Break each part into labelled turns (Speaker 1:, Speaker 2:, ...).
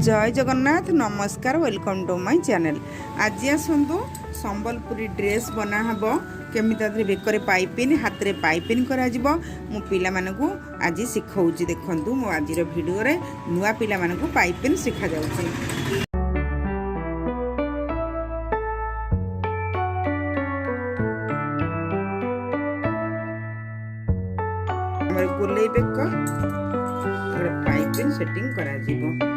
Speaker 1: जय जगन्नाथ नमस्कार welcome to my channel. आज आसतु संबलपुरी ड्रेस बना हब केमी बेकर पाइपिन हाथ में पाइपिन करा मु पिला मानकु आज शिखाऊँ। देखंतु मो आज वीडियो रे नुआ पिला मानकु पाइपिन शिखा जाउछि। गोले बेक पाइपिन सेटिंग करा जिवो।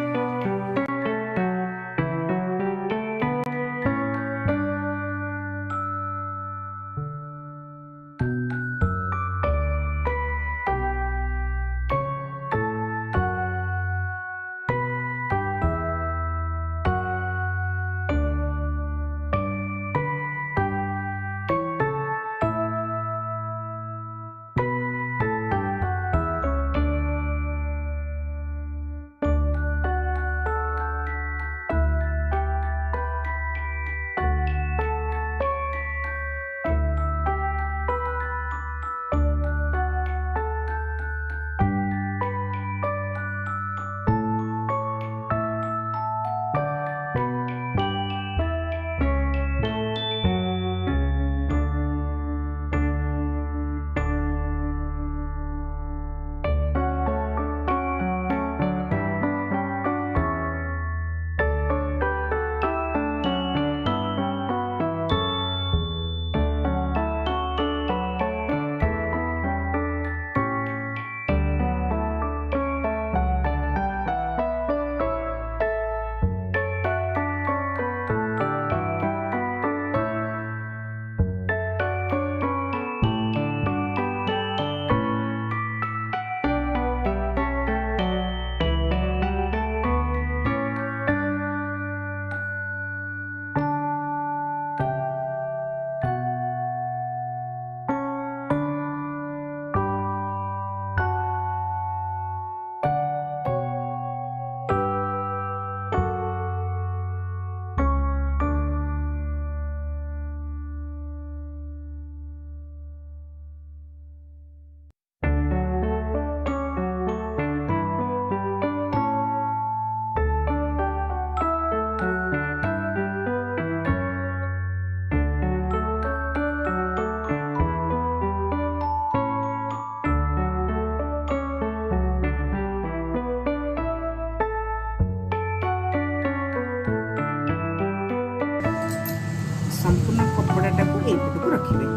Speaker 1: संपूर्ण कपड़ाटा को एपटू रखिए।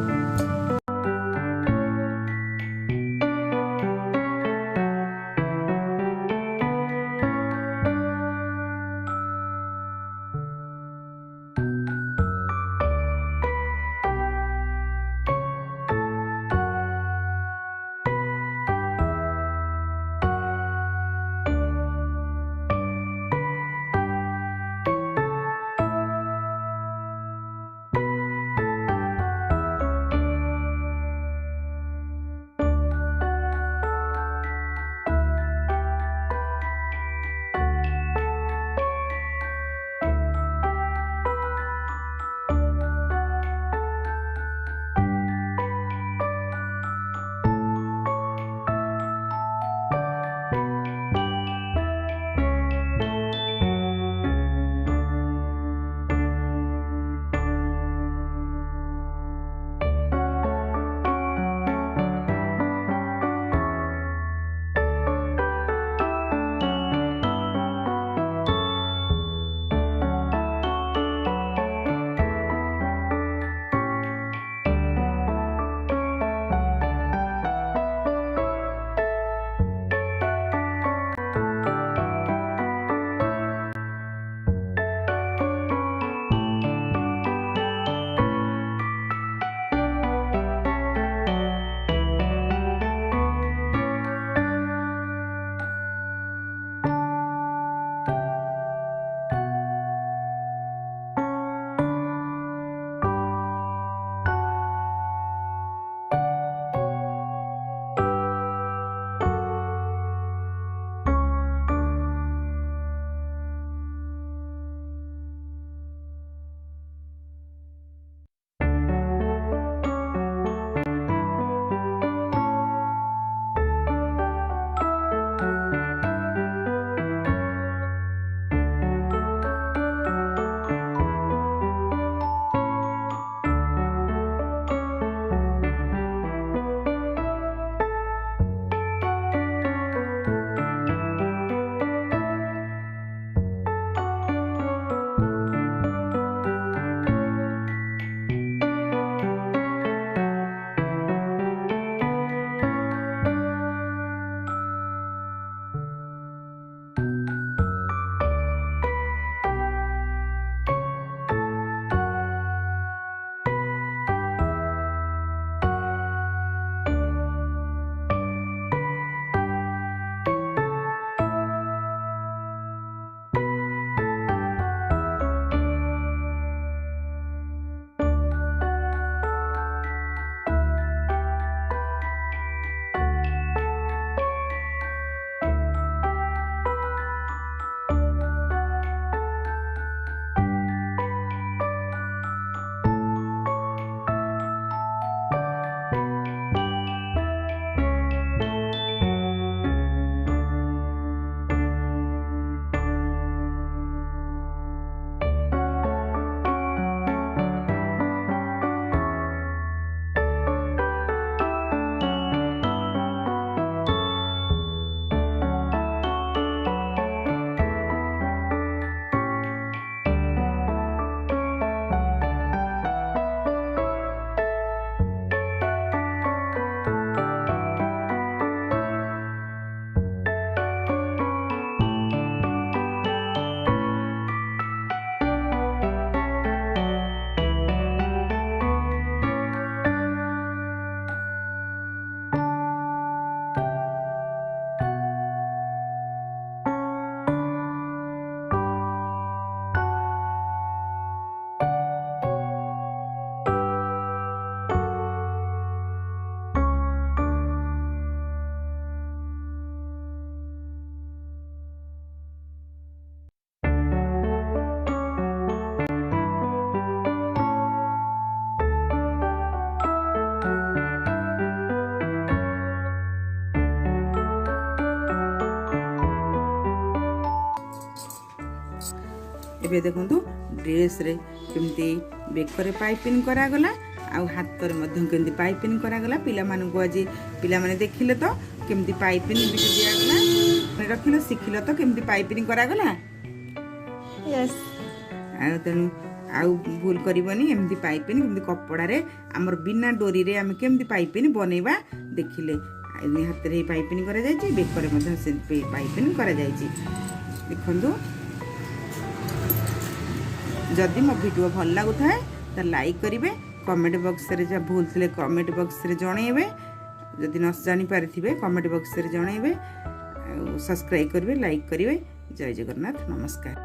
Speaker 1: एबे देखंतु ड्रेस रे केमती बेकरे पाइपिंग करागला आउ हाथ रे मध्यम केमती पाइपिंग करागला पिला मानकु आज पिला माने देखिले तो केमती पाइपिंग वीडियो दिया गला रखिलो सिखिलो तो केमती पाइपिंग करागला
Speaker 2: यस
Speaker 1: आ तेनु आउ भूल करबनी एमती पाइपिंग केमती कपड़ा रे हमर बिना डोरी रे हम केमती पाइपिंग बनेबा देखिले हाथ रे पाइपिंग करा जाय छी बेकरे मध्यम से पाइपिंग करा जाय छी देखंतु जदि मो वीडियो भल लागुथाए तो लाइक करेंगे कमेंट बॉक्स रे जब भूल थे कमेंट बॉक्स रे जणेबे जदि न जानि पारिथिबे कमेंट बॉक्स रे जणेबे सब्सक्राइब करेंगे लाइक करेंगे जय जगन्नाथ नमस्कार।